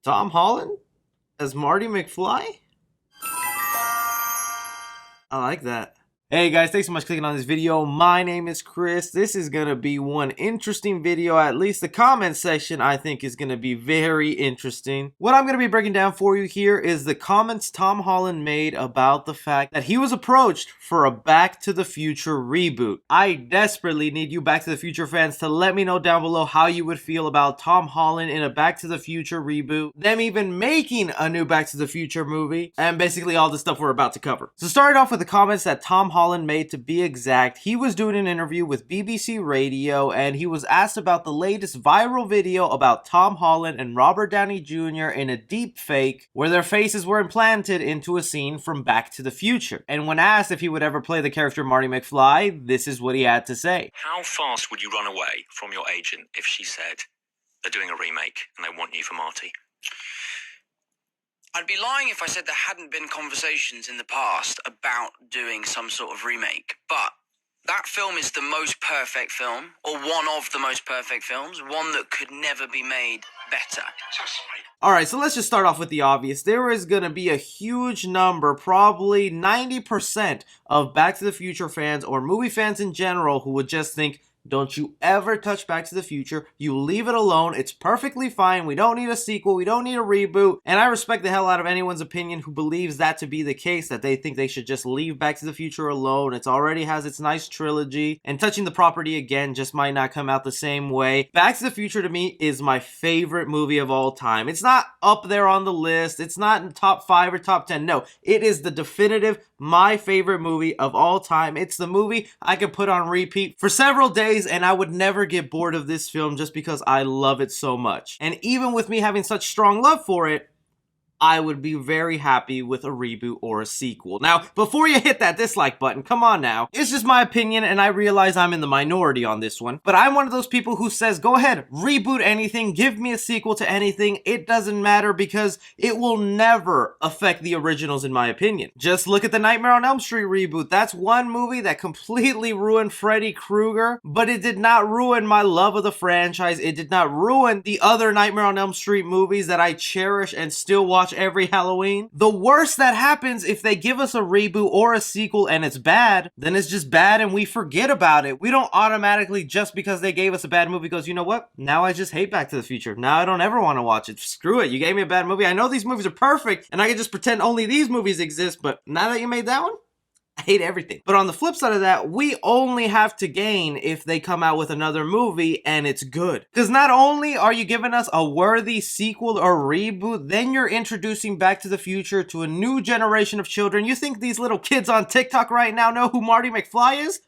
Tom Holland as Marty McFly? I like that. Hey guys, thanks so much for clicking on this video. My name is Chris. This is going to be one interesting video. At least the comment section I think is going to be very interesting. What I'm going to be breaking down for you here is the comments Tom Holland made about the fact that he was approached for a Back to the Future reboot. I desperately need you Back to the Future fans to let me know down below how you would feel about Tom Holland in a Back to the Future reboot, them even making a new Back to the Future movie, and basically all the stuff we're about to cover. So starting off with the comments that Tom Holland made, to be exact, he was doing an interview with BBC Radio and he was asked about the latest viral video about Tom Holland and Robert Downey Jr. in a deep fake where their faces were implanted into a scene from Back to the Future. And when asked if he would ever play the character Marty McFly, this is what he had to say. How fast would you run away from your agent if she said they're doing a remake and they want you for Marty? I'd be lying if I said there hadn't been conversations in the past about doing some sort of remake, but that film is the most perfect film, or one of the most perfect films, one that could never be made better. Alright, so let's just start off with the obvious. There is going to be a huge number, probably 90% of Back to the Future fans or movie fans in general who would just think, don't you ever touch Back to the Future. You leave it alone. It's perfectly fine. We don't need a sequel. We don't need a reboot. And I respect the hell out of anyone's opinion who believes that to be the case, that they think they should just leave Back to the Future alone. It already has its nice trilogy, and touching the property again just might not come out the same way. Back to the Future to me is my favorite movie of all time. It's not up there on the list. It's not in top 5 or top 10. No, it is the definitive my favorite movie of all time. It's the movie I could put on repeat for several days and I would never get bored of this film just because I love it so much. And even with me having such strong love for it, I would be very happy with a reboot or a sequel. Now, before you hit that dislike button, come on now. It's just my opinion and I realize I'm in the minority on this one. But I'm one of those people who says, go ahead, reboot anything, give me a sequel to anything. It doesn't matter because it will never affect the originals in my opinion. Just look at the Nightmare on Elm Street reboot. That's one movie that completely ruined Freddy Krueger, but it did not ruin my love of the franchise. It did not ruin the other Nightmare on Elm Street movies that I cherish and still watch every Halloween. The worst that happens if they give us a reboot or a sequel and it's bad, then it's just bad and we forget about it. We don't automatically, just because they gave us a bad movie, goes, you know what? Now I just hate Back to the Future. Now I don't ever want to watch it. Screw it. You gave me a bad movie. I know these movies are perfect and I can just pretend only these movies exist, but now that you made that one, I hate everything. But on the flip side of that, we only have to gain if they come out with another movie and it's good. Because not only are you giving us a worthy sequel or reboot, then you're introducing Back to the Future to a new generation of children. You think these little kids on TikTok right now know who Marty McFly is?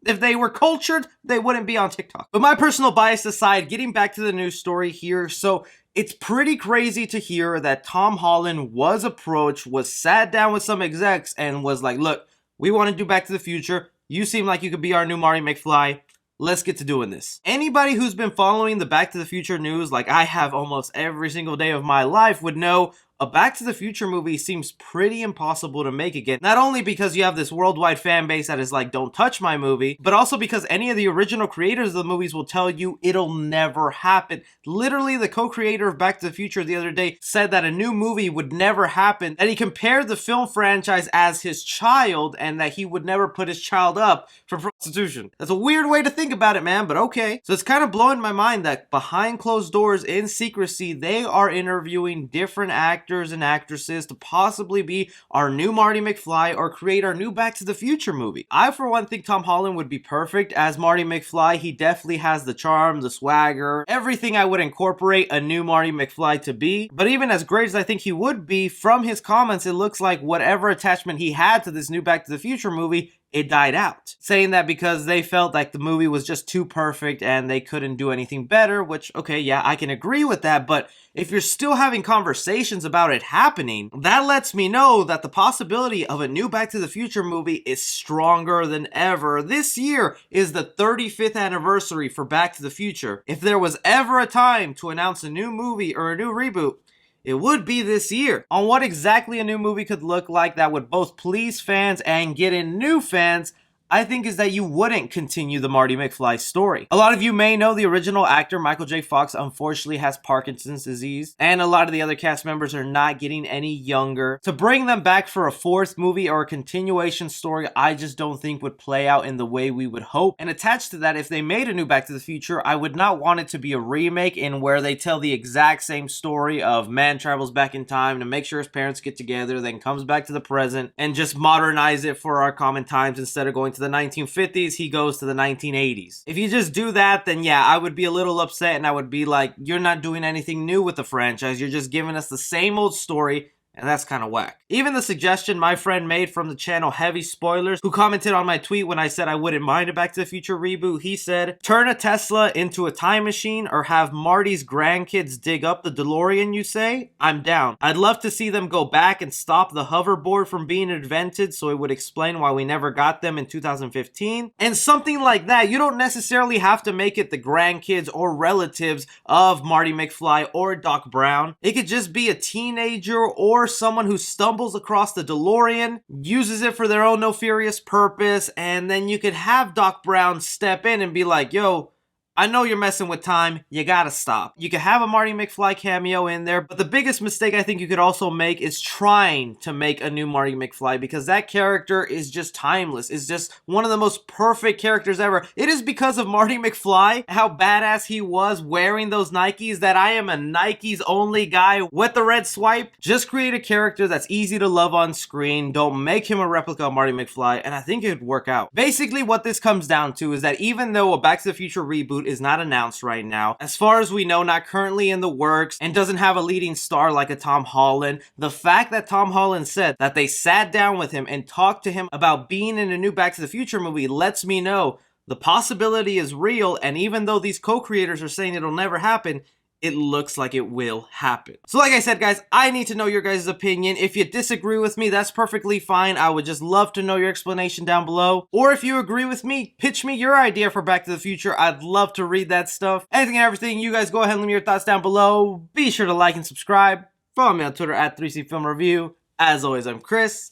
If they were cultured, they wouldn't be on TikTok. But my personal bias aside, getting back to the news story here, so it's pretty crazy to hear that Tom Holland was approached, was sat down with some execs, and was like, look, we want to do Back to the Future. You seem like you could be our new Marty McFly. Let's get to doing this. Anybody who's been following the Back to the Future news like I have almost every single day of my life would know a Back to the Future movie seems pretty impossible to make again. Not only because you have this worldwide fan base that is like, don't touch my movie, but also because any of the original creators of the movies will tell you it'll never happen. Literally, the co-creator of Back to the Future the other day said that a new movie would never happen, that he compared the film franchise as his child, and that he would never put his child up for prostitution. That's a weird way to think about it, man, but okay. So it's kind of blowing my mind that behind closed doors, in secrecy, they are interviewing different actors and actresses to possibly be our new Marty McFly or create our new Back to the Future movie. I, for one, think Tom Holland would be perfect as Marty McFly. He definitely has the charm, the swagger, everything I would incorporate a new Marty McFly to be. But even as great as I think he would be, from his comments, it looks like whatever attachment he had to this new Back to the Future movie, it died out. Saying that because they felt like the movie was just too perfect and they couldn't do anything better, which, okay, yeah, I can agree with that, but if you're still having conversations about it happening, that lets me know that the possibility of a new Back to the Future movie is stronger than ever. This year is the 35th anniversary for Back to the Future. If there was ever a time to announce a new movie or a new reboot, it would be this year. On what exactly a new movie could look like that would both please fans and get in new fans, I think is that you wouldn't continue the Marty McFly story. A lot of you may know the original actor Michael J. Fox unfortunately has Parkinson's disease, and a lot of the other cast members are not getting any younger. To bring them back for a fourth movie or a continuation story, I just don't think would play out in the way we would hope. And attached to that, if they made a new Back to the Future, I would not want it to be a remake in where they tell the exact same story of man travels back in time to make sure his parents get together, then comes back to the present, and just modernize it for our common times. Instead of going to the 1950s, he goes to the 1980s. If you just do that, then yeah, I would be a little upset, and I would be like, you're not doing anything new with the franchise, you're just giving us the same old story, and that's kind of whack. Even the suggestion my friend made from the channel Heavy Spoilers, who commented on my tweet when I said I wouldn't mind a Back to the Future reboot, he said, turn a Tesla into a time machine or have Marty's grandkids dig up the DeLorean, you say? I'm down. I'd love to see them go back and stop the hoverboard from being invented so it would explain why we never got them in 2015. And something like that. You don't necessarily have to make it the grandkids or relatives of Marty McFly or Doc Brown. It could just be a teenager or someone who stumbles across the DeLorean, uses it for their own nefarious purpose, and then you could have Doc Brown step in and be like, yo, I know you're messing with time, you gotta stop. You could have a Marty McFly cameo in there, but the biggest mistake I think you could also make is trying to make a new Marty McFly, because that character is just timeless. It's just one of the most perfect characters ever. It is because of Marty McFly, how badass he was wearing those Nikes, that I am a Nikes only guy with the red swipe. Just create a character that's easy to love on screen, don't make him a replica of Marty McFly, and I think it would work out. Basically what this comes down to is that even though a Back to the Future reboot is not announced right now, as far as we know, not currently in the works, and doesn't have a leading star like a Tom Holland, the fact that Tom Holland said that they sat down with him and talked to him about being in a new Back to the Future movie lets me know the possibility is real, and even though these co-creators are saying it'll never happen, it looks like it will happen. So like I said, guys, I need to know your guys' opinion. If you disagree with me, that's perfectly fine. I would just love to know your explanation down below. Or if you agree with me, pitch me your idea for Back to the Future. I'd love to read that stuff. Anything and everything, you guys go ahead and leave me your thoughts down below. Be sure to like and subscribe. Follow me on Twitter at 3C Film Review. As always, I'm Chris.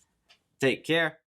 Take care.